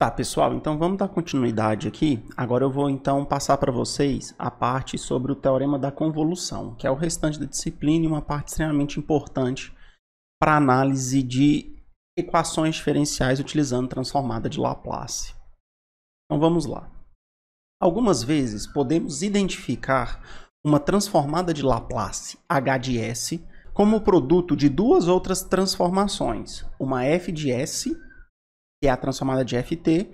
Tá, pessoal, então vamos dar continuidade aqui. Agora eu vou então passar para vocês a parte sobre o teorema da convolução, que é o restante da disciplina e uma parte extremamente importante para análise de equações diferenciais utilizando transformada de Laplace. Então vamos lá. Algumas vezes podemos identificar uma transformada de Laplace h de s como produto de duas outras transformações, uma f de s, que é a transformada de ft,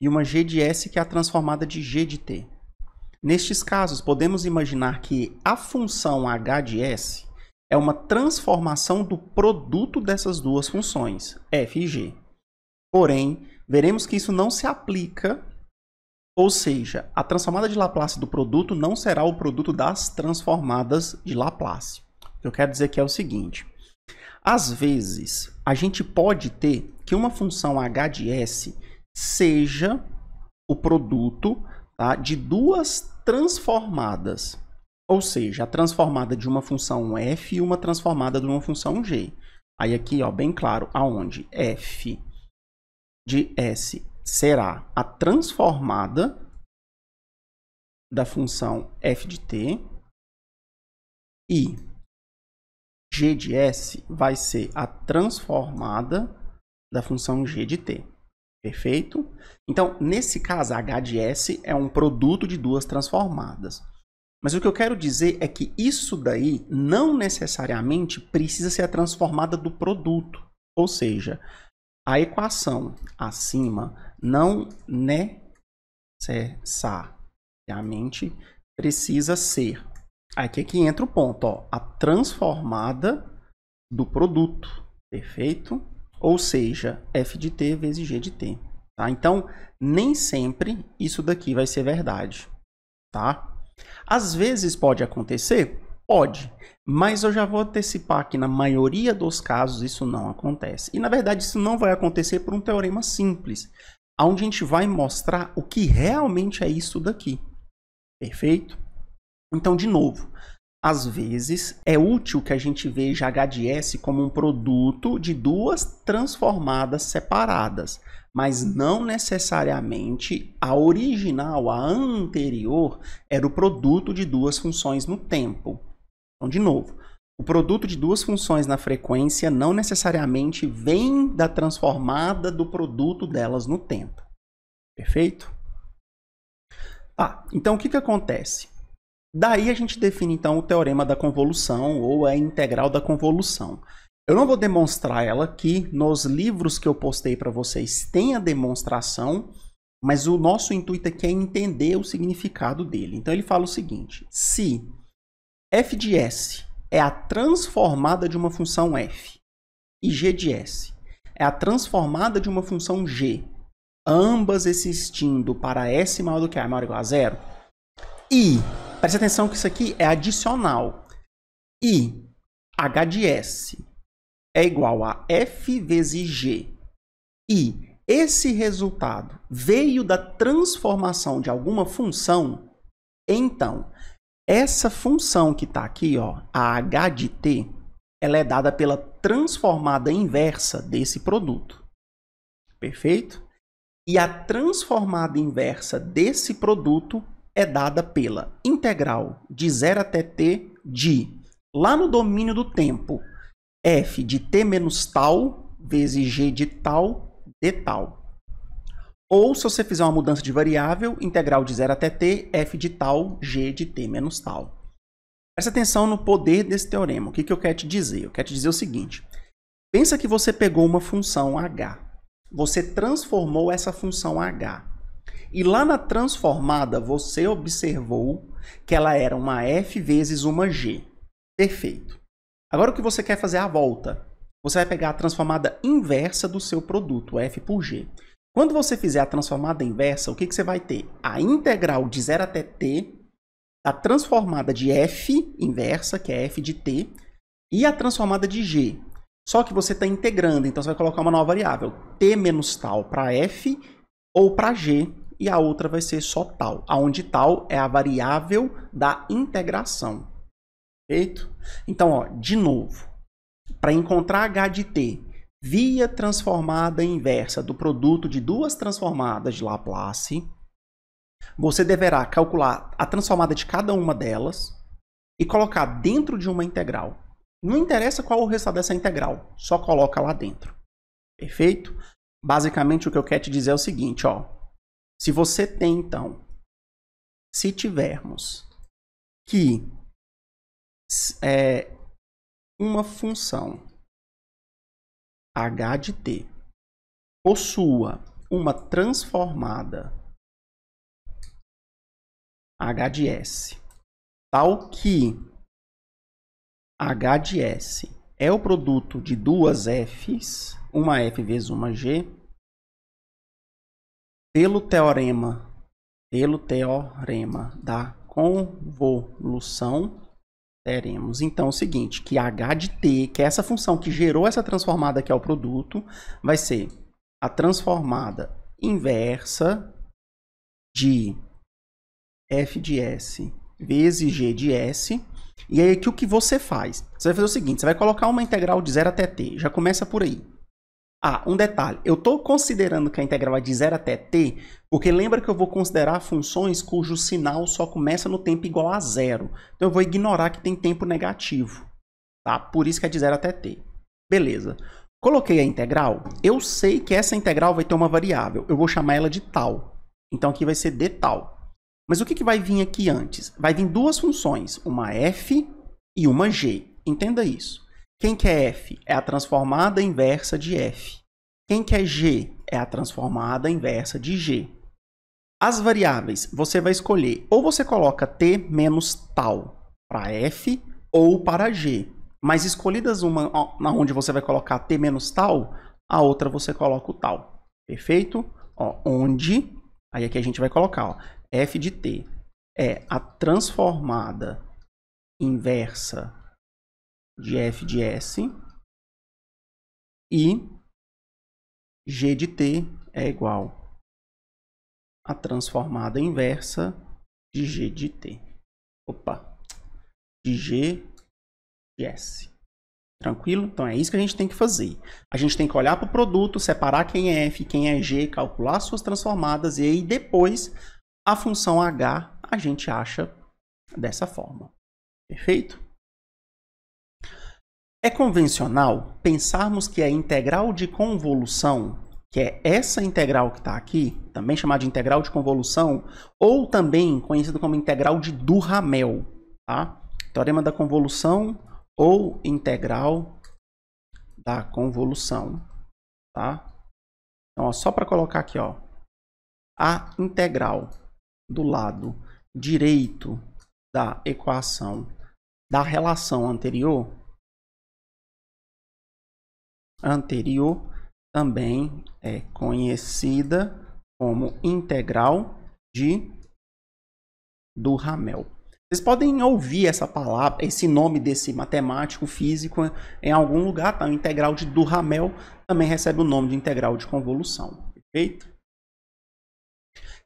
e uma g de s, que é a transformada de g de t. Nestes casos, podemos imaginar que a função h de s é uma transformação do produto dessas duas funções, f e g. Porém, veremos que isso não se aplica, ou seja, a transformada de Laplace do produto não será o produto das transformadas de Laplace. O que eu quero dizer aqui é o seguinte: às vezes, a gente pode ter que uma função h de s seja o produto, tá, de duas transformadas. Ou seja, a transformada de uma função f e uma transformada de uma função g. Aí aqui, ó, bem claro, aonde f de s será a transformada da função f de t e g de s vai ser a transformada da função g de t. Perfeito? Então, nesse caso, h de s é um produto de duas transformadas. Mas o que eu quero dizer é que isso daí não necessariamente precisa ser a transformada do produto. Ou seja, a equação acima não necessariamente precisa ser. Aqui é que entra o ponto, ó, a transformada do produto. Perfeito? Ou seja, f de t vezes g de t. Tá? Então, nem sempre isso daqui vai ser verdade. Tá? Às vezes pode acontecer? Pode. Mas eu já vou antecipar que na maioria dos casos isso não acontece. E na verdade isso não vai acontecer por um teorema simples, onde a gente vai mostrar o que realmente é isso daqui. Perfeito? Então, de novo, às vezes é útil que a gente veja h de s como um produto de duas transformadas separadas, mas não necessariamente a original, a anterior, era o produto de duas funções no tempo. Então, de novo, o produto de duas funções na frequência não necessariamente vem da transformada do produto delas no tempo. Perfeito? Tá, então o que acontece? Daí a gente define então o teorema da convolução ou a integral da convolução. Eu não vou demonstrar ela aqui, nos livros que eu postei para vocês tem a demonstração, mas o nosso intuito aqui é entender o significado dele. Então ele fala o seguinte: se f de s é a transformada de uma função f e g de s é a transformada de uma função g, ambas existindo para s maior do que a maior ou igual a zero, e preste atenção que isso aqui é adicional, e h de s é igual a f vezes g, e esse resultado veio da transformação de alguma função, então essa função que está aqui, ó, a h de t, ela é dada pela transformada inversa desse produto. Perfeito? E a transformada inversa desse produto é dada pela integral de 0 até t de, lá no domínio do tempo, f de t menos tal vezes g de tal de tal. Ou, se você fizer uma mudança de variável, integral de 0 até t, f de tal, g de t menos tal. Presta atenção no poder desse teorema. O que eu quero te dizer? Eu quero te dizer o seguinte: pensa que você pegou uma função h, você transformou essa função h, e lá na transformada você observou que ela era uma f vezes uma g. Perfeito. Agora o que você quer fazer é a volta. Você vai pegar a transformada inversa do seu produto, f por g. Quando você fizer a transformada inversa, o que você vai ter? A integral de 0 até t, a transformada de f inversa, que é f de t, e a transformada de g. Só que você está integrando, então você vai colocar uma nova variável, t menos tal para f ou para g, e a outra vai ser só tal, onde tal é a variável da integração. Perfeito? Então, ó, de novo, para encontrar h de t, via transformada inversa do produto de duas transformadas de Laplace, você deverá calcular a transformada de cada uma delas e colocar dentro de uma integral. Não interessa qual o resultado dessa integral, só coloca lá dentro. Perfeito? Basicamente, o que eu quero te dizer é o seguinte, ó. Se você tem, então, se tivermos que uma função h de t possua uma transformada h de s, tal que h de s é o produto de duas f's, uma f vezes uma g, pelo teorema da convolução, teremos então o seguinte, que h de t, que é essa função que gerou essa transformada que é o produto, vai ser a transformada inversa de f de s vezes g de s. E aí aqui o que você faz? Você vai fazer o seguinte, você vai colocar uma integral de 0 até t, já começa por aí. Ah, um detalhe, eu estou considerando que a integral é de 0 até t, porque lembra que eu vou considerar funções cujo sinal só começa no tempo igual a 0. Então eu vou ignorar que tem tempo negativo, tá? Por isso que é de 0 até t. Beleza. Coloquei a integral, eu sei que essa integral vai ter uma variável, eu vou chamar ela de tal. Então aqui vai ser d tal. Mas o que vai vir aqui antes? Vai vir duas funções, uma f e uma g. Entenda isso. Quem que é f? É a transformada inversa de f. Quem que é g? É a transformada inversa de g. As variáveis, você vai escolher, ou você coloca t menos tal para f ou para g. Mas escolhidas uma onde você vai colocar t menos tal, a outra você coloca o tal. Perfeito? Ó, onde, aí aqui a gente vai colocar, ó, f de t é a transformada inversa de f de s e g de t é igual a transformada inversa de g de t. Opa! De g de s. Tranquilo? Então é isso que a gente tem que fazer. A gente tem que olhar para o produto, separar quem é f, quem é g, calcular suas transformadas e aí depois a função h a gente acha dessa forma. Perfeito? É convencional pensarmos que a integral de convolução, que é essa integral que está aqui, também chamada de integral de convolução, ou também conhecido como integral de Duhamel, tá? Teorema da convolução ou integral da convolução, tá? Então, ó, só para colocar aqui, ó, a integral do lado direito da equação da relação anterior também é conhecida como integral de Duhamel. Vocês podem ouvir essa palavra, esse nome desse matemático físico em algum lugar, tá? O integral de Duhamel também recebe o nome de integral de convolução, perfeito?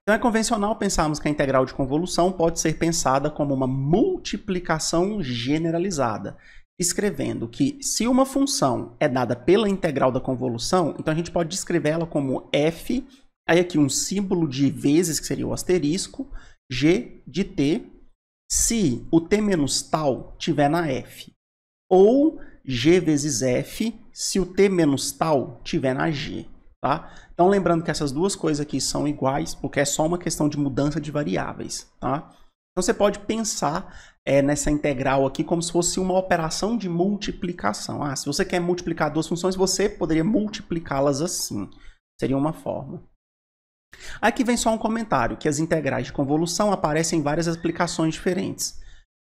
Então é convencional pensarmos que a integral de convolução pode ser pensada como uma multiplicação generalizada, escrevendo que se uma função é dada pela integral da convolução, então a gente pode descrever ela como f, aí aqui um símbolo de vezes, que seria o asterisco, g de t, se o t menos tal tiver na f, ou g vezes f, se o t menos tal tiver na g. Tá? Então, lembrando que essas duas coisas aqui são iguais, porque é só uma questão de mudança de variáveis. Tá? Então, você pode pensar nessa integral aqui como se fosse uma operação de multiplicação. Se você quer multiplicar duas funções, você poderia multiplicá-las assim. Seria uma forma. Aqui vem só um comentário, que as integrais de convolução aparecem em várias aplicações diferentes,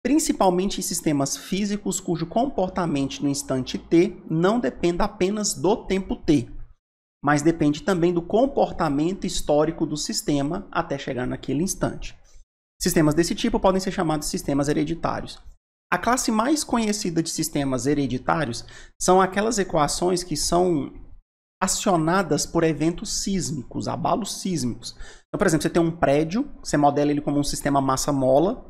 principalmente em sistemas físicos cujo comportamento no instante t não depende apenas do tempo t, mas depende também do comportamento histórico do sistema até chegar naquele instante. Sistemas desse tipo podem ser chamados de sistemas hereditários. A classe mais conhecida de sistemas hereditários são aquelas equações que são acionadas por eventos sísmicos, abalos sísmicos. Então, por exemplo, você tem um prédio, você modela ele como um sistema massa-mola,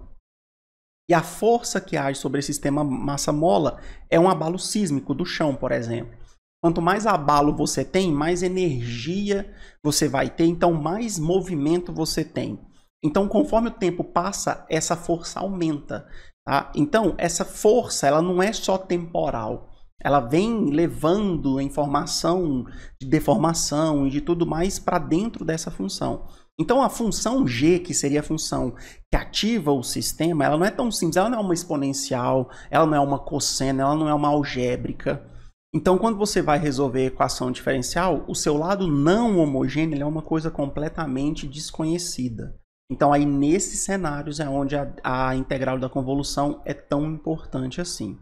e a força que age sobre esse sistema massa-mola é um abalo sísmico do chão, por exemplo. Quanto mais abalo você tem, mais energia você vai ter, então mais movimento você tem. Então, conforme o tempo passa, essa força aumenta. Tá? Então, essa força ela não é só temporal. Ela vem levando a informação de deformação e de tudo mais para dentro dessa função. Então, a função g, que seria a função que ativa o sistema, ela não é tão simples. Ela não é uma exponencial, ela não é uma cosseno, ela não é uma algébrica. Então, quando você vai resolver a equação diferencial, o seu lado não homogêneo é uma coisa completamente desconhecida. Então, aí nesses cenários é onde a integral da convolução é tão importante assim.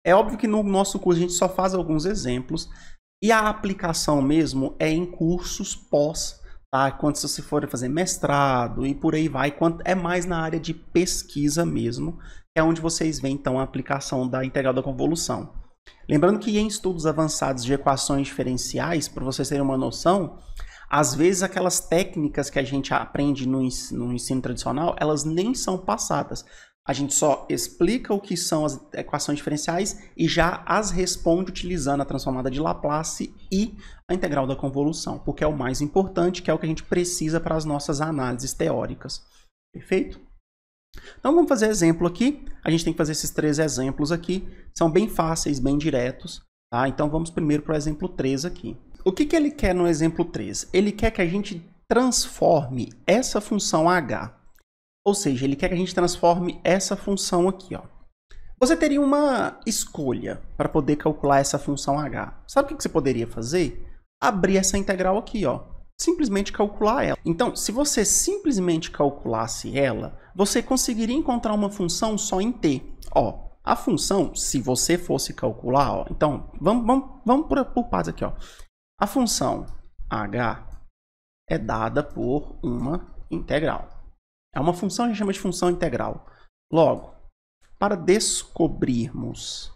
É óbvio que no nosso curso a gente só faz alguns exemplos e a aplicação mesmo é em cursos pós, tá? Quando você for fazer mestrado e por aí vai, é mais na área de pesquisa mesmo, é onde vocês veem então a aplicação da integral da convolução. Lembrando que em estudos avançados de equações diferenciais, para vocês terem uma noção, às vezes aquelas técnicas que a gente aprende no ensino tradicional, elas nem são passadas. A gente só explica o que são as equações diferenciais e já as responde utilizando a transformada de Laplace e a integral da convolução, porque é o mais importante, que é o que a gente precisa para as nossas análises teóricas. Perfeito? Então vamos fazer exemplo aqui. A gente tem que fazer esses 3 exemplos aqui. São bem fáceis, bem diretos. Tá? Então vamos primeiro para o exemplo 3 aqui. O que ele quer no exemplo 3? Ele quer que a gente transforme essa função h. Ou seja, ele quer que a gente transforme essa função aqui. Ó. Você teria uma escolha para poder calcular essa função h. Sabe o que você poderia fazer? Abrir essa integral aqui. Ó. Simplesmente calcular ela. Então, se você simplesmente calculasse ela, você conseguiria encontrar uma função só em t. Ó, a função, se você fosse calcular, ó, então, vamos por partes aqui. Ó. A função h é dada por uma integral. É uma função que a gente chama de função integral. Logo, para descobrirmos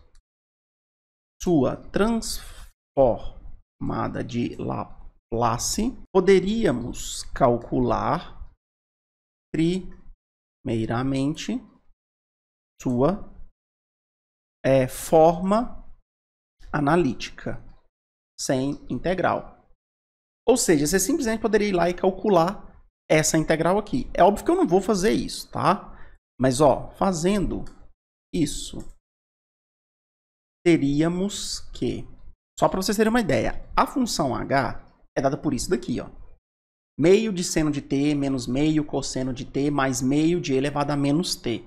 sua transformada de Laplace, poderíamos calcular primeiramente sua forma analítica sem integral. Ou seja, você simplesmente poderia ir lá e calcular essa integral aqui. É óbvio que eu não vou fazer isso, tá? Mas, ó, fazendo isso, teríamos que, só para vocês terem uma ideia, a função h é dada por isso daqui, ó. Meio de seno de t menos meio cosseno de t mais meio de e elevado a menos t.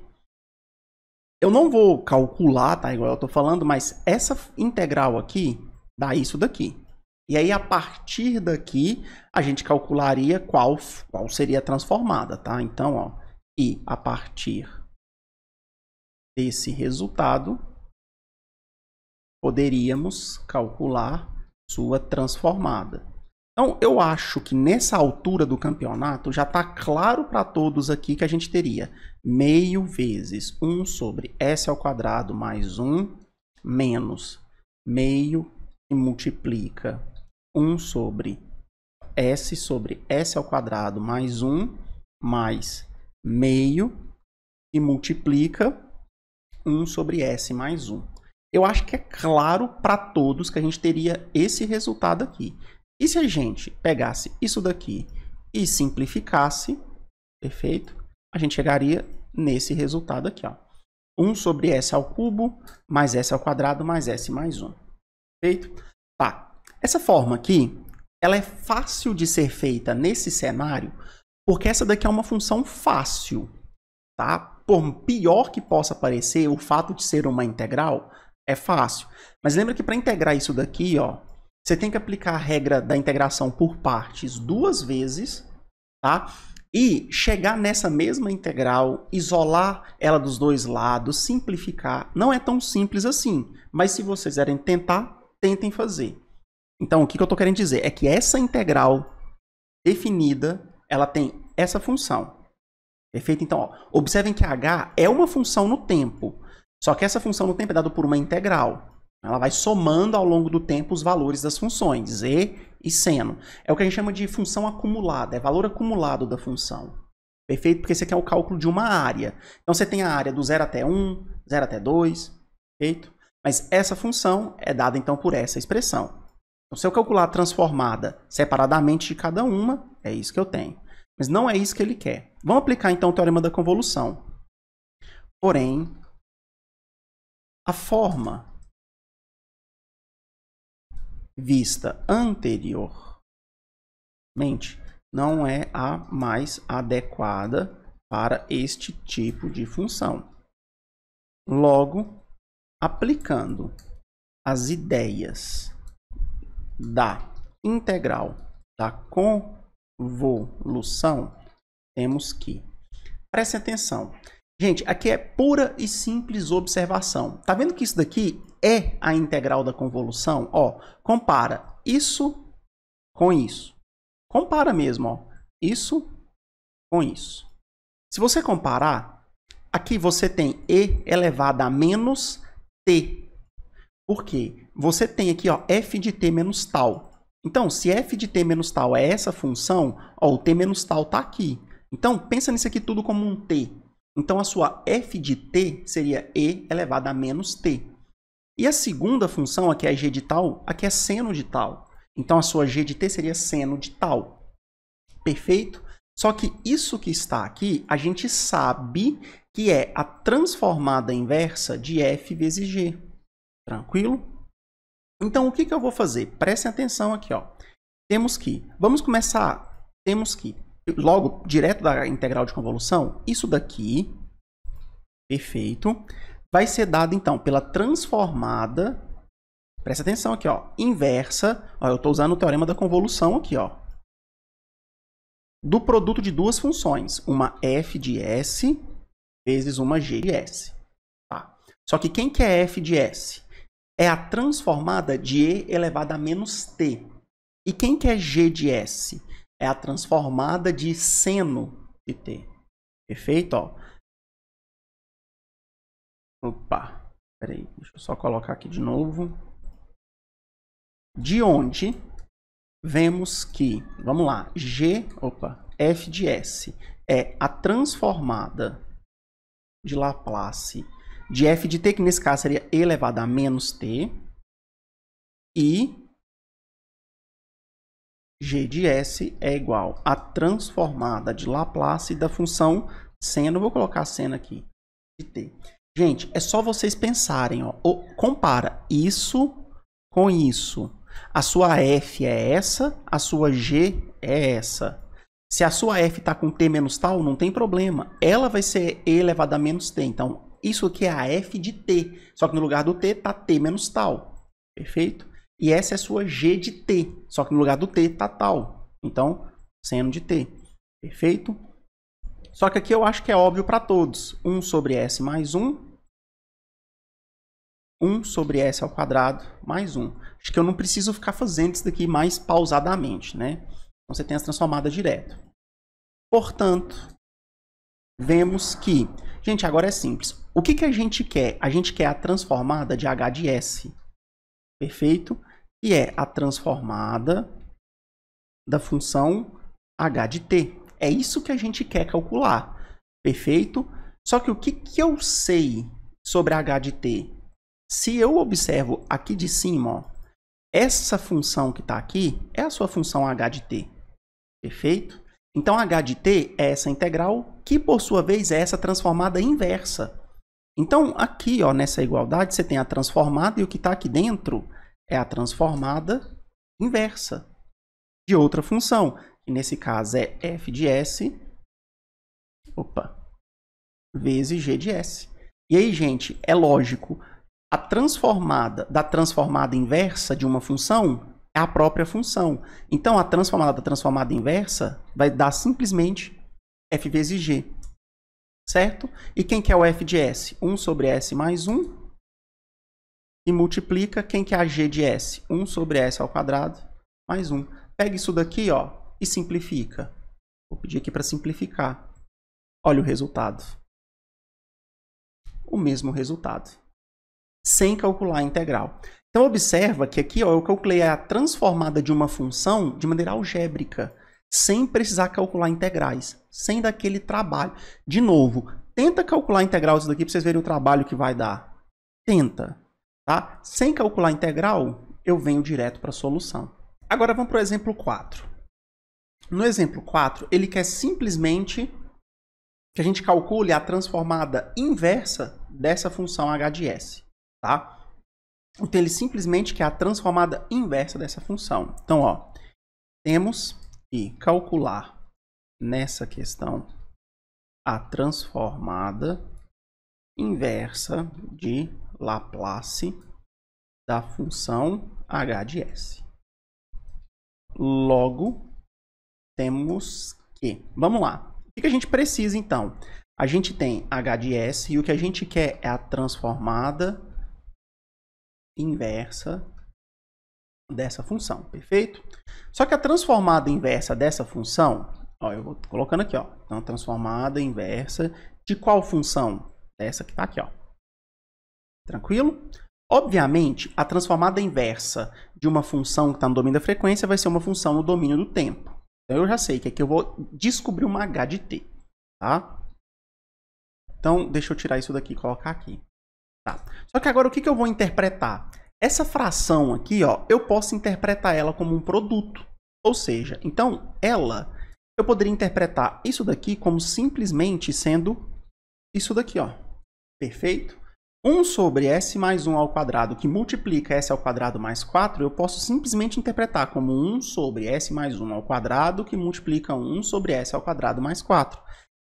Eu não vou calcular, tá? Igual eu tô falando, mas essa integral aqui dá isso daqui. E aí, a partir daqui, a gente calcularia qual seria a transformada, tá? Então, ó, e a partir desse resultado, poderíamos calcular sua transformada. Então, eu acho que nessa altura do campeonato já está claro para todos aqui que a gente teria meio vezes 1 sobre s ao quadrado mais 1 menos meio que multiplica 1 sobre s ao quadrado mais 1 mais meio que multiplica 1 sobre s mais 1. Eu acho que é claro para todos que a gente teria esse resultado aqui. E se a gente pegasse isso daqui e simplificasse, perfeito? A gente chegaria nesse resultado aqui, ó. 1 sobre s ao cubo mais s ao quadrado mais s mais 1. Perfeito? Tá. Essa forma aqui, ela é fácil de ser feita nesse cenário, porque essa daqui é uma função fácil, tá? Por pior que possa parecer, o fato de ser uma integral é fácil. Mas lembra que para integrar isso daqui, ó, você tem que aplicar a regra da integração por partes 2 vezes, tá? E chegar nessa mesma integral, isolar ela dos dois lados, simplificar. Não é tão simples assim, mas se vocês quiserem tentar, tentem fazer. Então, o que eu estou querendo dizer é que essa integral definida, ela tem essa função. Perfeito? Então, ó, observem que h é uma função no tempo, só que essa função no tempo é dada por uma integral. Ela vai somando ao longo do tempo os valores das funções, z e seno. É o que a gente chama de função acumulada, é valor acumulado da função. Perfeito? Porque esse aqui é o cálculo de uma área. Então, você tem a área do 0 até 1, 0 até 2, perfeito? Mas essa função é dada, então, por essa expressão. Então, se eu calcular a transformada separadamente de cada uma, é isso que eu tenho. Mas não é isso que ele quer. Vamos aplicar, então, o teorema da convolução. Porém, a forma vista anteriormente não é a mais adequada para este tipo de função. Logo, aplicando as ideias da integral da convolução, temos que... Preste atenção. Gente, aqui é pura e simples observação. Tá vendo que isso daqui é a integral da convolução? Ó, compara isso com isso. Compara mesmo, ó. Isso com isso. Se você comparar, aqui você tem e elevado a menos t. Por quê? Você tem aqui, ó, f de t menos tal. Então, se f de t menos tal é essa função, ó, o t menos tal tá aqui. Então, pensa nisso aqui tudo como um t. Então, a sua f de t seria e elevado a menos t. E a segunda função, aqui é g de tal, aqui é seno de tal. Então, a sua g de t seria seno de tal. Perfeito? Só que isso que está aqui, a gente sabe que é a transformada inversa de f vezes g. Tranquilo? Então, o que eu vou fazer? Prestem atenção aqui, ó. Temos que logo, direto da integral de convolução, isso daqui, perfeito, vai ser dado, então, pela transformada, presta atenção aqui, ó, inversa, ó, eu estou usando o teorema da convolução aqui, ó, do produto de duas funções, uma f de s vezes uma g de s. Tá? Só que quem que é f de s? É a transformada de e elevado a menos t. E quem que é g de s? É a transformada de seno de t. Perfeito? Ó. Opa, peraí, deixa eu só colocar aqui de novo. De onde vemos que, vamos lá, f de s é a transformada de Laplace de f de t, que nesse caso seria e elevado a menos t, e g de s é igual à transformada de Laplace da função seno, vou colocar seno aqui, de t. Gente, é só vocês pensarem, ó, compara isso com isso. A sua f é essa, a sua g é essa. Se a sua f está com t menos tal, não tem problema. Ela vai ser e elevado a menos t. Então, isso aqui é a f de t. Só que no lugar do t está t menos tal. Perfeito? E essa é a sua g de t. Só que no lugar do t está tal. Então, seno de t. Perfeito? Só que aqui eu acho que é óbvio para todos. 1 sobre s mais 1. 1 sobre s ao quadrado mais 1. Acho que eu não preciso ficar fazendo isso daqui mais pausadamente, né? Então, você tem as transformadas direto. Portanto, vemos que... Gente, agora é simples. O que a gente quer? A gente quer a transformada de h de s. Perfeito? E é a transformada da função h de t. É isso que a gente quer calcular. Perfeito? Só que o que eu sei sobre h de t? Se eu observo aqui de cima, ó, essa função que está aqui é a sua função h de t. Perfeito? Então, h de t é essa integral, que por sua vez é essa transformada inversa. Então, aqui, ó, nessa igualdade, você tem a transformada e o que está aqui dentro é a transformada inversa de outra função, que nesse caso é f de s, vezes g de s. E aí, gente, é lógico, a transformada da transformada inversa de uma função é a própria função. Então, a transformada da transformada inversa vai dar simplesmente f vezes g. Certo? E quem que é o f de s? 1 sobre s mais 1. E multiplica quem que é a g de s? 1 sobre s ao quadrado mais 1. Pega isso daqui, ó, e simplifica. Vou pedir aqui para simplificar. Olha o resultado. O mesmo resultado. Sem calcular a integral. Então, observa que aqui, ó, eu calculei a transformada de uma função de maneira algébrica, sem precisar calcular integrais, sem dar aquele trabalho. De novo, tenta calcular a integral disso daqui para vocês verem o trabalho que vai dar. Tenta. Tá? Sem calcular a integral, eu venho direto para a solução. Agora vamos para o exemplo 4. No exemplo 4, ele quer simplesmente que a gente calcule a transformada inversa dessa função h de s, tá? Então, ele simplesmente quer a transformada inversa dessa função. Então, ó, temos que calcular nessa questão a transformada inversa de Laplace da função h de s. Logo, temos que... Vamos lá. O que a gente precisa, então? A gente tem h de s e o que a gente quer é a transformada inversa dessa função, perfeito? Só que a transformada inversa dessa função, ó, eu vou colocando aqui, ó. Então, transformada inversa de qual função? Essa que tá aqui, ó. Tranquilo? Obviamente, a transformada inversa de uma função que está no domínio da frequência vai ser uma função no domínio do tempo. Então, eu já sei que aqui eu vou descobrir uma h de t, tá? Então, deixa eu tirar isso daqui e colocar aqui. Tá. Só que agora o que eu vou interpretar? Essa fração aqui, ó, eu posso interpretar ela como um produto. Ou seja, então, eu poderia interpretar isso daqui como simplesmente sendo isso daqui, ó. Perfeito? 1 sobre s mais 1 ao quadrado, que multiplica s ao quadrado mais 4, eu posso simplesmente interpretar como 1 sobre s mais 1 ao quadrado, que multiplica 1 sobre s ao quadrado mais 4.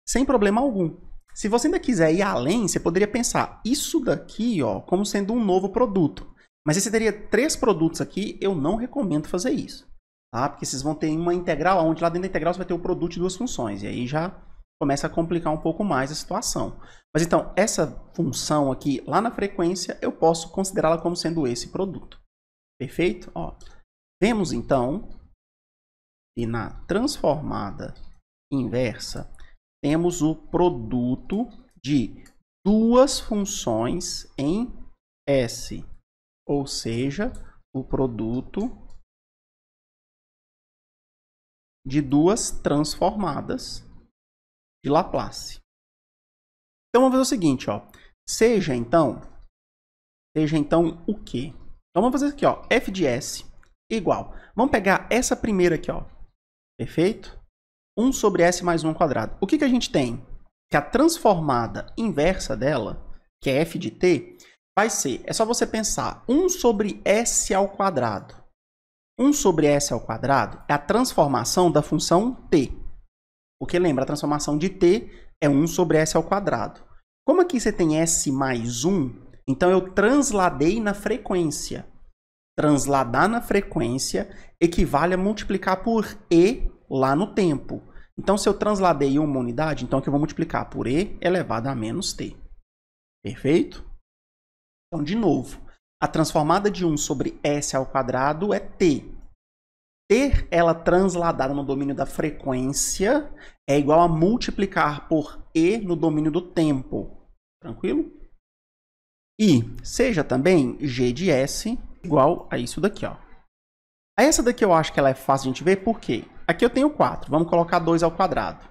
Sem problema algum. Se você ainda quiser ir além, você poderia pensar isso daqui, ó, como sendo um novo produto. Mas aí você teria 3 produtos aqui, eu não recomendo fazer isso. Tá? Porque vocês vão ter uma integral, onde lá dentro da integral você vai ter o produto de duas funções. E aí já começa a complicar um pouco mais a situação. Mas então, essa função aqui, lá na frequência, eu posso considerá-la como sendo esse produto. Perfeito? Ó, vemos então que na transformada inversa, temos o produto de duas funções em S, ou seja, o produto de duas transformadas de Laplace. Então, vamos fazer o seguinte, ó. Seja então o quê? Então, vamos fazer aqui, ó, f de s igual. Vamos pegar essa primeira aqui, ó. Perfeito? 1 sobre s mais 1 ao quadrado. O que a gente tem? Que a transformada inversa dela, que é f de t, vai ser, é só você pensar, 1 sobre s ao quadrado. 1 sobre s ao quadrado é a transformação da função t. Porque lembra, a transformação de t é 1 sobre s ao quadrado. Como aqui você tem s mais 1, então eu transladei na frequência. Transladar na frequência equivale a multiplicar por e lá no tempo. Então, se eu transladei uma unidade, então aqui eu vou multiplicar por e elevado a menos t. Perfeito? Então, de novo, a transformada de 1 sobre s ao quadrado é t. Ter ela transladada no domínio da frequência é igual a multiplicar por e no domínio do tempo. Tranquilo? E seja também g de s igual a isso daqui, ó. Essa daqui eu acho que ela é fácil de a gente ver, por quê? Aqui eu tenho 4, vamos colocar 2 ao quadrado.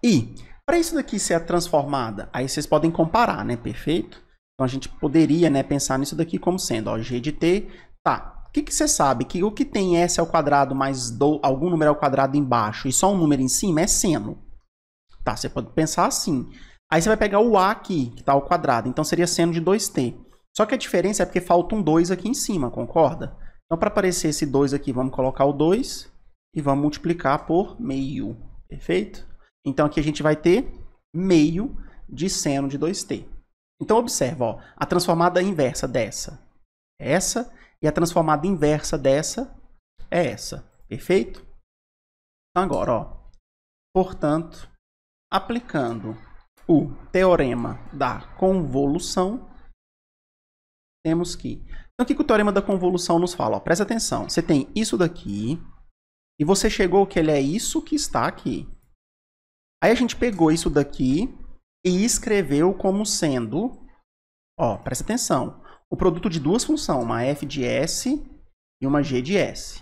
E, para isso daqui ser a transformada, aí vocês podem comparar, né? Perfeito? Então, a gente poderia, né, pensar nisso daqui como sendo, ó, g de t, tá. O que você sabe? Que o que tem s ao quadrado mais algum número ao quadrado embaixo e só um número em cima é seno. Tá, você pode pensar assim. Aí você vai pegar o a aqui, que está ao quadrado, então seria seno de 2t. Só que a diferença é porque falta um 2 aqui em cima, concorda? Então, para aparecer esse 2 aqui, vamos colocar o 2 e vamos multiplicar por meio. Perfeito? Então, aqui a gente vai ter meio de seno de 2t. Então, observa, ó, a transformada inversa dessa é essa e a transformada inversa dessa é essa. Perfeito? Então, agora, ó, portanto, aplicando o teorema da convolução, temos que... Então, o que o teorema da convolução nos fala? Ó, presta atenção. Você tem isso daqui e você chegou que ele é isso que está aqui. Aí a gente pegou isso daqui e escreveu como sendo... Ó, presta atenção. O produto de duas funções, uma f de s e uma g de s.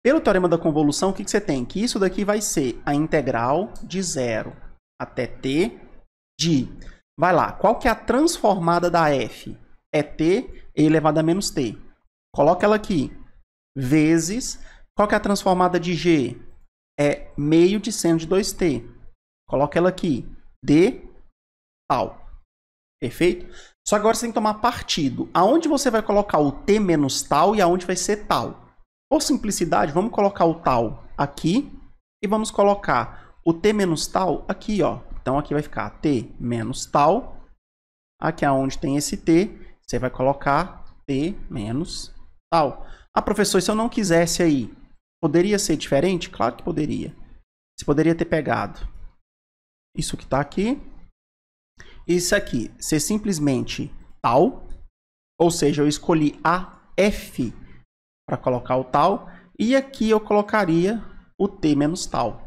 Pelo teorema da convolução, o que você tem? Que isso daqui vai ser a integral de 0 até t de... Vai lá, qual que é a transformada da f? É t elevado a menos t. Coloca ela aqui. Vezes, qual que é a transformada de G? É meio de seno de 2t. Coloca ela aqui. D tal. Perfeito? Só que agora você tem que tomar partido. Aonde você vai colocar o t menos tal e aonde vai ser tal? Por simplicidade, vamos colocar o tal aqui e vamos colocar o t menos tal aqui, ó. Então aqui vai ficar t menos tal. Aqui aonde tem esse t, você vai colocar t menos tal. Ah, professor, se eu não quisesse aí, poderia ser diferente? Claro que poderia. Você poderia ter pegado isso que está aqui. Isso aqui ser simplesmente tal, ou seja, eu escolhi a f para colocar o tal, e aqui eu colocaria o t menos tal.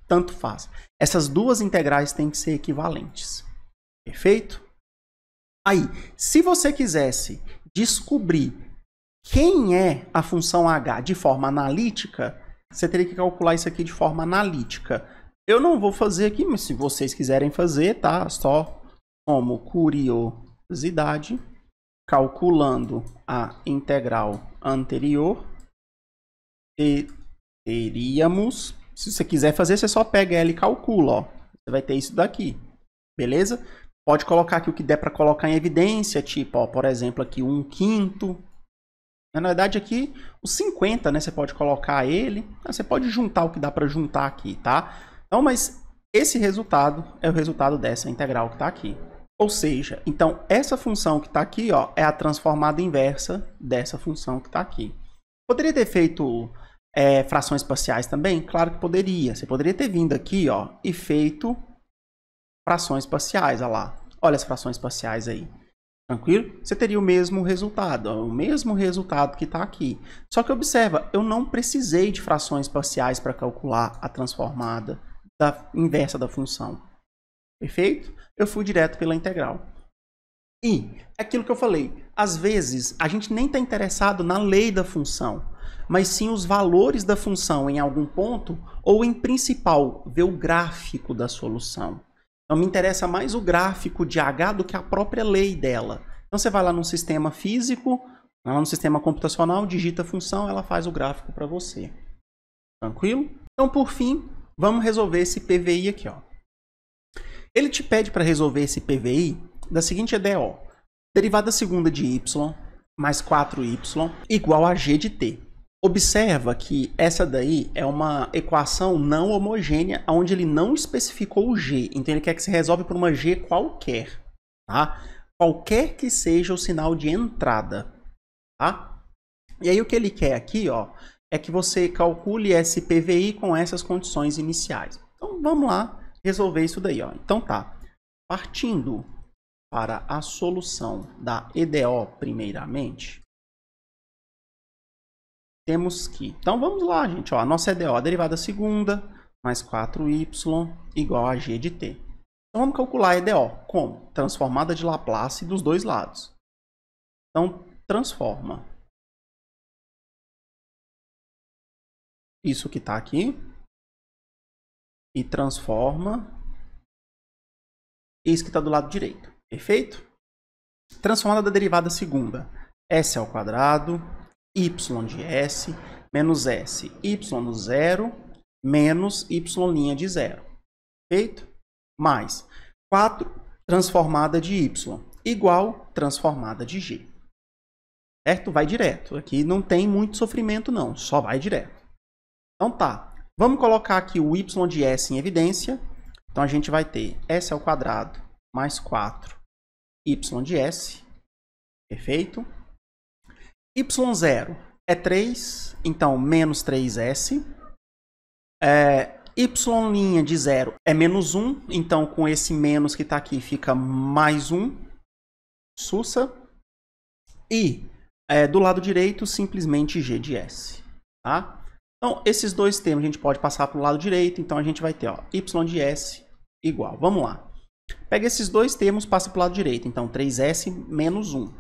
Tanto faz. Essas duas integrais têm que ser equivalentes. Perfeito? Aí, se você quisesse descobrir quem é a função h de forma analítica, você teria que calcular isso aqui de forma analítica. Eu não vou fazer aqui, mas se vocês quiserem fazer, tá? Só como curiosidade, calculando a integral anterior, e teríamos, se você quiser fazer, você só pega ela e calcula, ó. Você vai ter isso daqui, beleza? Pode colocar aqui o que der para colocar em evidência, tipo, ó, por exemplo, aqui 1/5. Na verdade, aqui, os 50, né? Você pode colocar ele. Você pode juntar o que dá para juntar aqui, tá? Então, mas esse resultado é o resultado dessa integral que está aqui. Ou seja, então, essa função que está aqui, ó, é a transformada inversa dessa função que está aqui. Poderia ter feito frações parciais também? Claro que poderia. Você poderia ter vindo aqui, ó, e feito frações parciais, olha lá. Olha as frações parciais aí. Tranquilo? Você teria o mesmo resultado, ó, o mesmo resultado que está aqui. Só que observa, eu não precisei de frações parciais para calcular a transformada da inversa da função. Perfeito? Eu fui direto pela integral. E aquilo que eu falei, às vezes a gente nem está interessado na lei da função, mas sim os valores da função em algum ponto, ou em principal, ver o gráfico da solução. Então me interessa mais o gráfico de h do que a própria lei dela. Então você vai lá no sistema físico, lá no sistema computacional, digita a função, ela faz o gráfico para você. Tranquilo? Então, por fim, vamos resolver esse PVI aqui, ó. Ele te pede para resolver esse PVI da seguinte EDO. Derivada segunda de y mais 4y igual a g de t. Observa que essa daí é uma equação não homogênea, onde ele não especificou o g. Então ele quer que se resolve por uma g qualquer. Tá? Qualquer que seja o sinal de entrada. Tá? E aí o que ele quer aqui, ó, é que você calcule esse PVI com essas condições iniciais. Então vamos lá resolver isso daí, ó. Então tá. Partindo para a solução da EDO primeiramente, temos que... Então vamos lá, gente. Ó, a nossa EDO, a derivada segunda, mais 4y igual a g de t. Então vamos calcular a EDO. Como? Transformada de Laplace dos dois lados. Então transforma isso que está aqui e transforma isso que está do lado direito. Perfeito? Transformada da derivada segunda. S ao quadrado, y de s, menos s, y no zero, menos y' de zero. Perfeito? Mais 4 transformada de y, igual transformada de g. Certo? Vai direto. Aqui não tem muito sofrimento não, só vai direto. Então tá. Vamos colocar aqui o y de s em evidência. Então a gente vai ter s ao quadrado mais 4 y de s. Perfeito? y0 é 3, então menos 3s. Y' de 0 é menos 1, então com esse menos que está aqui fica mais 1. Sussa. E do lado direito, simplesmente g de s. Tá? Então, esses dois termos a gente pode passar para o lado direito, então a gente vai ter ó, y de s igual. Vamos lá. Pega esses dois termos, passa para o lado direito. Então, 3s menos 1.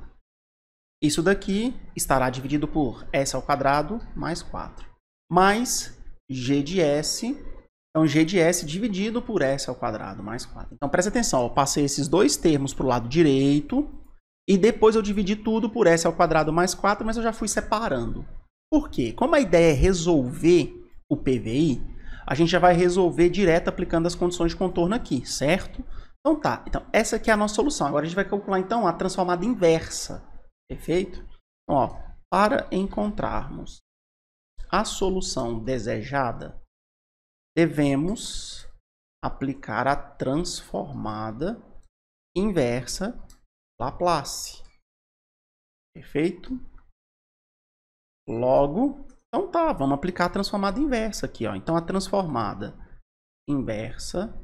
Isso daqui estará dividido por s ao quadrado mais 4. Mais g de s. Então, g de s dividido por s ao quadrado mais 4. Então, presta atenção. Eu passei esses dois termos para o lado direito E depois eu dividi tudo por S ao quadrado mais 4, mas eu já fui separando. Por quê? Como a ideia é resolver o PVI, a gente já vai resolver direto aplicando as condições de contorno aqui, certo? Então tá, então essa aqui é a nossa solução. Agora a gente vai calcular então a transformada inversa, perfeito? Então, ó, para encontrarmos a solução desejada, devemos aplicar a transformada inversa Laplace. Perfeito? Logo, então tá, vamos aplicar a transformada inversa aqui, ó. Então a transformada inversa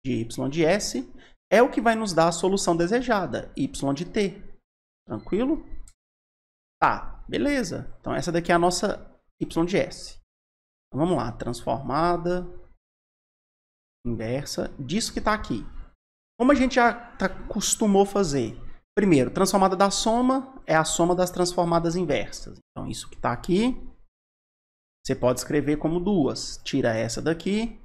de y de s é o que vai nos dar a solução desejada, y de t. Tranquilo? Tá, beleza. Então essa daqui é a nossa y de s. Então, vamos lá, transformada inversa disso que está aqui. Como a gente já costumou fazer? Primeiro, transformada da soma é a soma das transformadas inversas. Então, isso que está aqui, você pode escrever como duas. Tira essa daqui,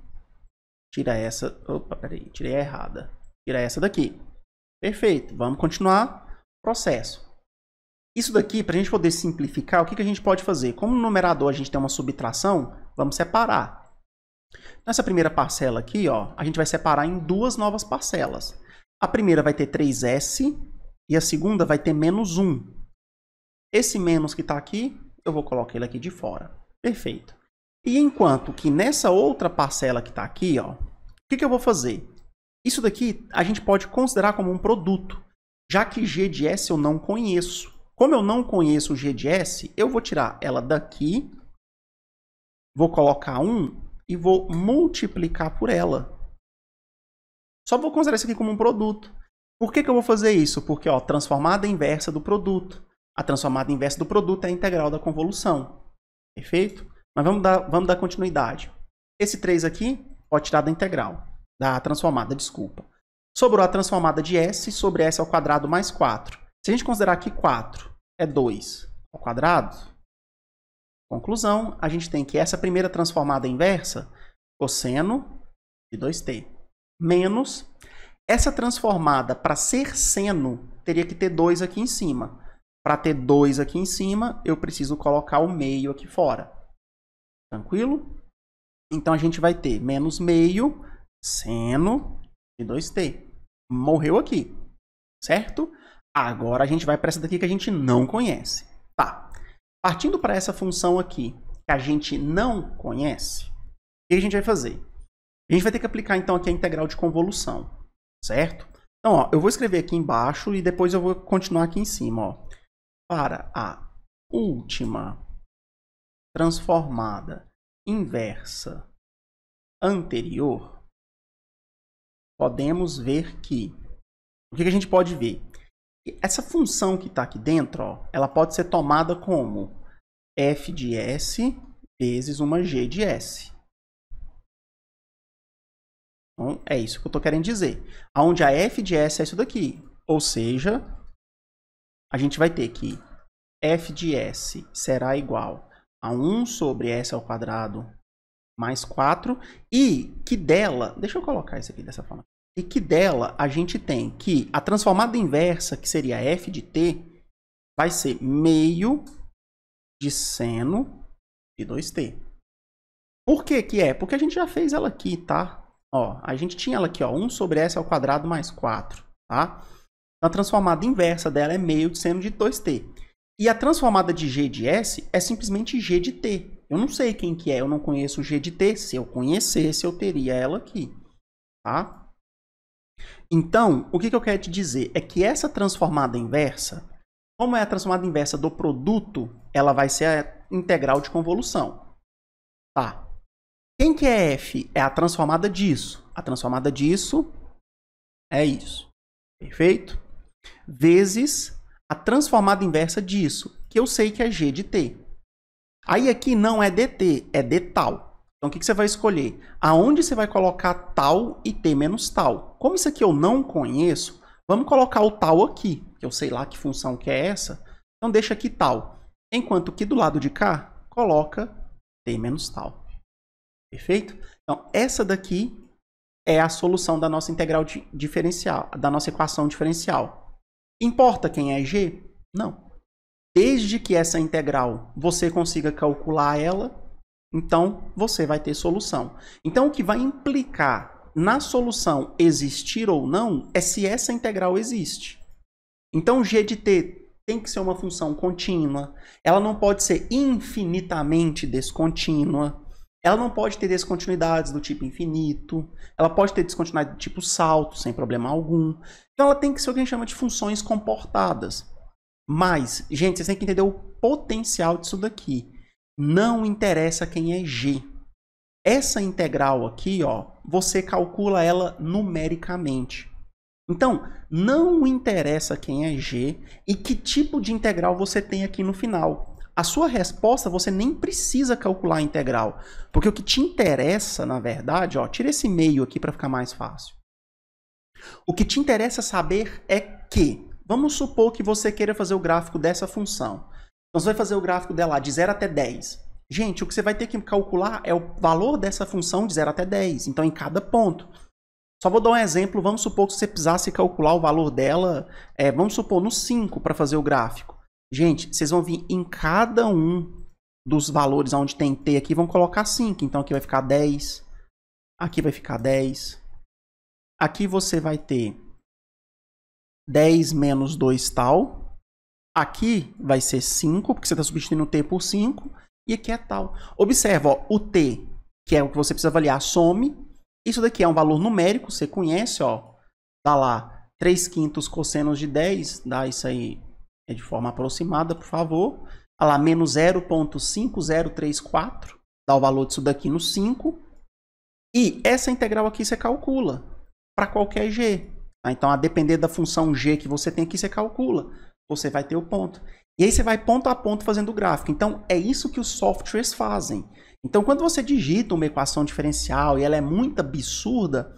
tira essa... Opa, peraí, tirei a errada. Tira essa daqui. Perfeito, vamos continuar o processo. Isso daqui, para a gente poder simplificar, o que a gente pode fazer? Como no numerador a gente tem uma subtração, vamos separar. Nessa primeira parcela aqui, ó, a gente vai separar em duas novas parcelas. A primeira vai ter 3s e a segunda vai ter menos 1. Esse menos que está aqui, eu vou colocar ele aqui de fora. Perfeito. E enquanto que nessa outra parcela que está aqui, ó, o que eu vou fazer? Isso daqui a gente pode considerar como um produto, já que g de s eu não conheço. Como eu não conheço o g de s, eu vou tirar ela daqui, vou colocar 1 e vou multiplicar por ela. Só vou considerar isso aqui como um produto. Por que eu vou fazer isso? Porque, ó, transformada inversa do produto. A transformada inversa do produto é a integral da convolução. Perfeito? Mas vamos dar continuidade. Esse 3 aqui pode tirar da integral. Da transformada, desculpa. Sobrou a transformada de s sobre s ao quadrado mais 4. Se a gente considerar que 4 é 2 ao quadrado, conclusão, a gente tem que essa primeira transformada inversa, cosseno de 2t, menos essa transformada, para ser seno, teria que ter 2 aqui em cima. Para ter 2 aqui em cima, eu preciso colocar o meio aqui fora. Tranquilo? Então, a gente vai ter menos meio seno de 2t. Morreu aqui, certo? Agora, a gente vai para essa daqui que a gente não conhece. Tá. Partindo para essa função aqui, que a gente não conhece, o que a gente vai fazer? A gente vai ter que aplicar, então, aqui a integral de convolução, certo? Então, ó, eu vou escrever aqui embaixo e depois eu vou continuar aqui em cima, ó. Para a última transformada inversa anterior, podemos ver que... O que a gente pode ver? Essa função que está aqui dentro, ó, ela pode ser tomada como f de s vezes uma g de s. Então, é isso que eu estou querendo dizer. Onde a f de s é isso daqui. Ou seja, a gente vai ter que f de s será igual a 1 sobre s ao quadrado mais 4. E que dela... Deixa eu colocar isso aqui dessa forma. E que dela a gente tem que a transformada inversa, que seria f de t, vai ser meio de seno de 2t. Por que que é? Porque a gente já fez ela aqui, tá? Ó, a gente tinha ela aqui, ó, 1 sobre s ao quadrado mais 4, tá? A transformada inversa dela é meio de seno de 2t. E a transformada de g de s é simplesmente g de t. Eu não sei quem que é, eu não conheço o g de t. Se eu conhecesse, eu teria ela aqui, tá? Então, o que eu quero te dizer é que essa transformada inversa, como é a transformada inversa do produto, ela vai ser a integral de convolução. Tá. Quem que é f? É a transformada disso. A transformada disso é isso. Perfeito? Vezes a transformada inversa disso, que eu sei que é g de t. Aí aqui não é dt, é d tal. Então, o que você vai escolher? Aonde você vai colocar tal e t menos tal? Como isso aqui eu não conheço, vamos colocar o tal aqui, que eu sei lá que função que é essa. Então, deixa aqui tal. Enquanto que do lado de cá, coloca t menos tal. Perfeito? Então, essa daqui é a solução da nossa integral diferencial, da nossa equação diferencial. Importa quem é g? Não. Desde que essa integral você consiga calcular ela, então você vai ter solução. Então o que vai implicar na solução existir ou não é se essa integral existe. Então g de t tem que ser uma função contínua, ela não pode ser infinitamente descontínua, ela não pode ter descontinuidades do tipo infinito, ela pode ter descontinuidade do tipo salto, sem problema algum. Então ela tem que ser o que a gente chama de funções comportadas. Mas, gente, vocês têm que entender o potencial disso daqui. Não interessa quem é g. Essa integral aqui, ó, você calcula ela numericamente. Então, não interessa quem é g e que tipo de integral você tem aqui no final. A sua resposta, você nem precisa calcular a integral. Porque o que te interessa, na verdade, ó, tira esse meio aqui para ficar mais fácil. O que te interessa saber é que, vamos supor que você queira fazer o gráfico dessa função. Então, você vai fazer o gráfico dela de 0 até 10. Gente, o que você vai ter que calcular é o valor dessa função de 0 até 10. Então, em cada ponto. Só vou dar um exemplo. Vamos supor que você precisasse calcular o valor dela, vamos supor, no 5 para fazer o gráfico. Gente, vocês vão vir em cada um dos valores onde tem t aqui, vão colocar 5. Então, aqui vai ficar 10. Aqui vai ficar 10. Aqui você vai ter 10 menos 2 tal. Aqui vai ser 5, porque você está substituindo o t por 5. E aqui é tal. Observa, ó, o t, que é o que você precisa avaliar, some. Isso daqui é um valor numérico, você conhece, ó. Dá lá 3/5 cossenos de 10, dá isso aí de forma aproximada, por favor. Olha lá, menos 0,5034, dá o valor disso daqui no 5. E essa integral aqui você calcula para qualquer g. Tá? Então, a depender da função g que você tem aqui, você calcula. Você vai ter o ponto. E aí você vai ponto a ponto fazendo o gráfico. Então, é isso que os softwares fazem. Então, quando você digita uma equação diferencial e ela é muito absurda,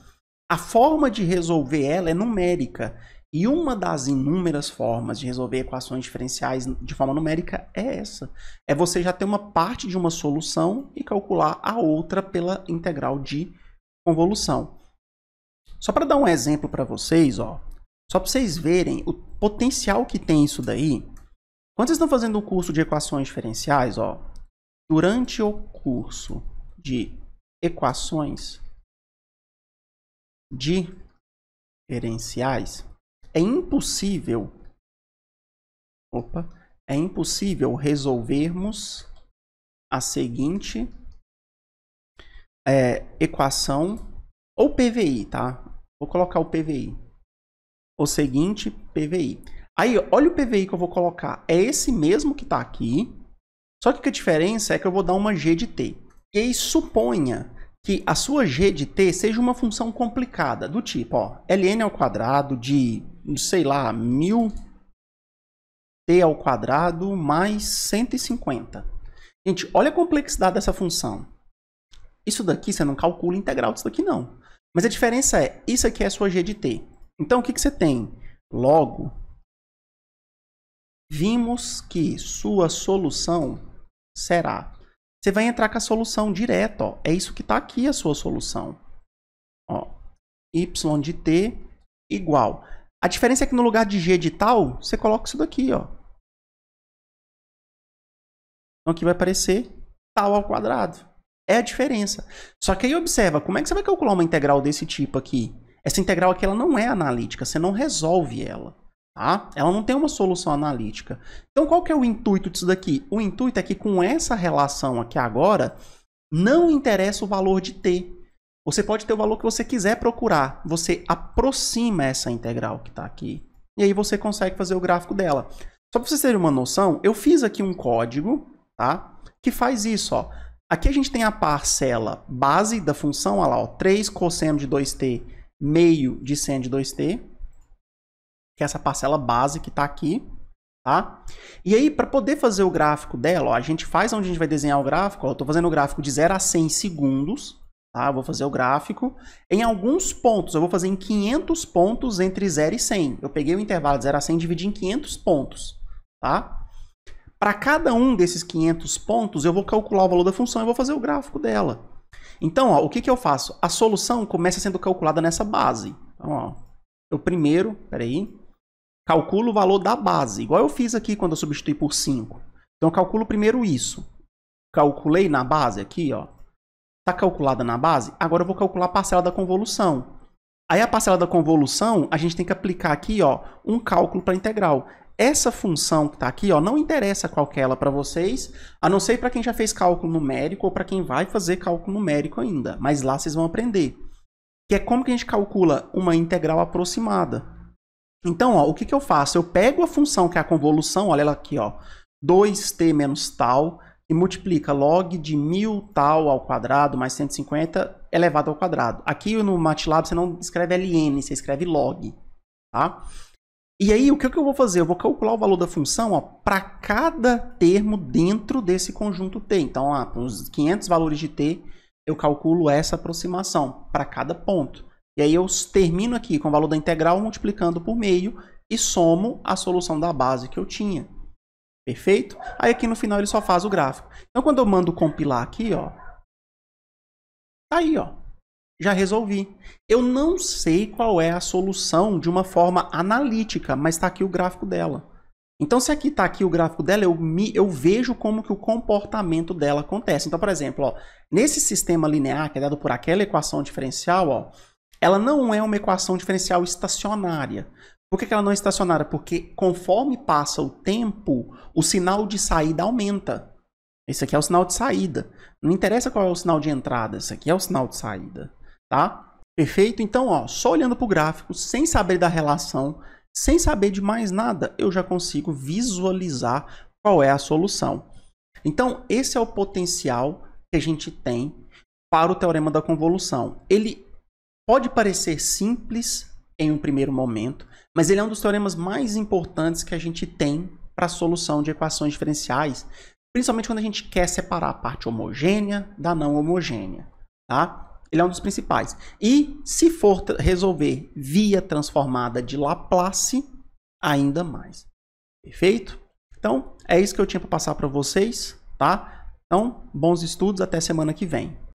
a forma de resolver ela é numérica. E uma das inúmeras formas de resolver equações diferenciais de forma numérica é essa. É você já ter uma parte de uma solução e calcular a outra pela integral de convolução. Só para dar um exemplo para vocês, ó, só para vocês verem o potencial que tem isso daí. Quando vocês estão fazendo o curso de equações diferenciais, ó, durante o curso de equações diferenciais, é impossível resolvermos a seguinte equação, ou PVI, tá? Vou colocar o PVI. O seguinte PVI. Aí, olha o PVI que eu vou colocar. É esse mesmo que está aqui, só que a diferença é que eu vou dar uma g de t. E aí, suponha que a sua g de t seja uma função complicada, do tipo, ó, ln ao quadrado de, sei lá, 1000 t ao quadrado mais 150. Gente, olha a complexidade dessa função. Isso daqui você não calcula integral disso daqui não. Mas a diferença é, isso aqui é a sua g de t. Então, o que você tem? Logo, vimos que sua solução será... Você vai entrar com a solução direto, ó. É isso que está aqui a sua solução. Ó, y de t igual. A diferença é que no lugar de g de tal, você coloca isso daqui, ó. Então aqui vai aparecer tal ao quadrado. É a diferença. Só que aí observa, como é que você vai calcular uma integral desse tipo aqui? Essa integral aqui ela não é analítica, você não resolve ela. Tá? Ela não tem uma solução analítica. Então, qual que é o intuito disso daqui? O intuito é que com essa relação aqui agora, não interessa o valor de t. Você pode ter o valor que você quiser procurar. Você aproxima essa integral que está aqui. E aí você consegue fazer o gráfico dela. Só para vocês terem uma noção, eu fiz aqui um código, tá? Que faz isso. Ó. Aqui a gente tem a parcela base da função, olha lá, ó, 3 cosseno de 2t meio de seno de 2t. Que é essa parcela base que está aqui, tá? E aí, para poder fazer o gráfico dela, ó, a gente faz onde a gente vai desenhar o gráfico, ó, eu estou fazendo o gráfico de 0 a 100 segundos, tá? Eu vou fazer o gráfico. Em alguns pontos, eu vou fazer em 500 pontos entre 0 e 100. Eu peguei o intervalo de 0 a 100 e dividi em 500 pontos, tá? Para cada um desses 500 pontos, eu vou calcular o valor da função e vou fazer o gráfico dela. Então, ó, o que eu faço? A solução começa sendo calculada nessa base. Então, ó, eu primeiro, calculo o valor da base, igual eu fiz aqui quando eu substituí por 5. Então, eu calculo primeiro isso. Calculei na base aqui, ó. Está calculada na base? Agora eu vou calcular a parcela da convolução. Aí a parcela da convolução, a gente tem que aplicar aqui, ó, um cálculo para integral. Essa função que está aqui, ó, não interessa qual que é ela para vocês, a não ser para quem já fez cálculo numérico ou para quem vai fazer cálculo numérico ainda. Mas lá vocês vão aprender. Que é como que a gente calcula uma integral aproximada. Então, ó, o que eu faço? Eu pego a função que é a convolução, olha ela aqui, ó, 2t menos tal, e multiplica log de 1000 tal ao quadrado mais 150 elevado ao quadrado. Aqui no MATLAB você não escreve ln, você escreve log. Tá? E aí, o que eu vou fazer? Eu vou calcular o valor da função para cada termo dentro desse conjunto t. Então, para os 500 valores de t, eu calculo essa aproximação para cada ponto. E aí eu termino aqui com o valor da integral multiplicando por meio e somo a solução da base que eu tinha. Perfeito? Aí aqui no final ele só faz o gráfico. Então, quando eu mando compilar aqui, ó, tá aí, ó, já resolvi. Eu não sei qual é a solução de uma forma analítica, mas está aqui o gráfico dela. Então, se aqui está aqui o gráfico dela, eu vejo como que o comportamento dela acontece. Então, por exemplo, ó, nesse sistema linear que é dado por aquela equação diferencial, ó, ela não é uma equação diferencial estacionária. Por que ela não é estacionária? Porque conforme passa o tempo, o sinal de saída aumenta. Esse aqui é o sinal de saída. Não interessa qual é o sinal de entrada, esse aqui é o sinal de saída. Tá? Perfeito? Então, ó, só olhando para o gráfico, sem saber da relação, sem saber de mais nada, eu já consigo visualizar qual é a solução. Então, esse é o potencial que a gente tem para o teorema da convolução. Ele pode parecer simples em um primeiro momento, mas ele é um dos teoremas mais importantes que a gente tem para a solução de equações diferenciais, principalmente quando a gente quer separar a parte homogênea da não homogênea. Tá? Ele é um dos principais. E se for resolver via transformada de Laplace, ainda mais. Perfeito? Então, é isso que eu tinha para passar para vocês. Tá? Então, bons estudos, até semana que vem.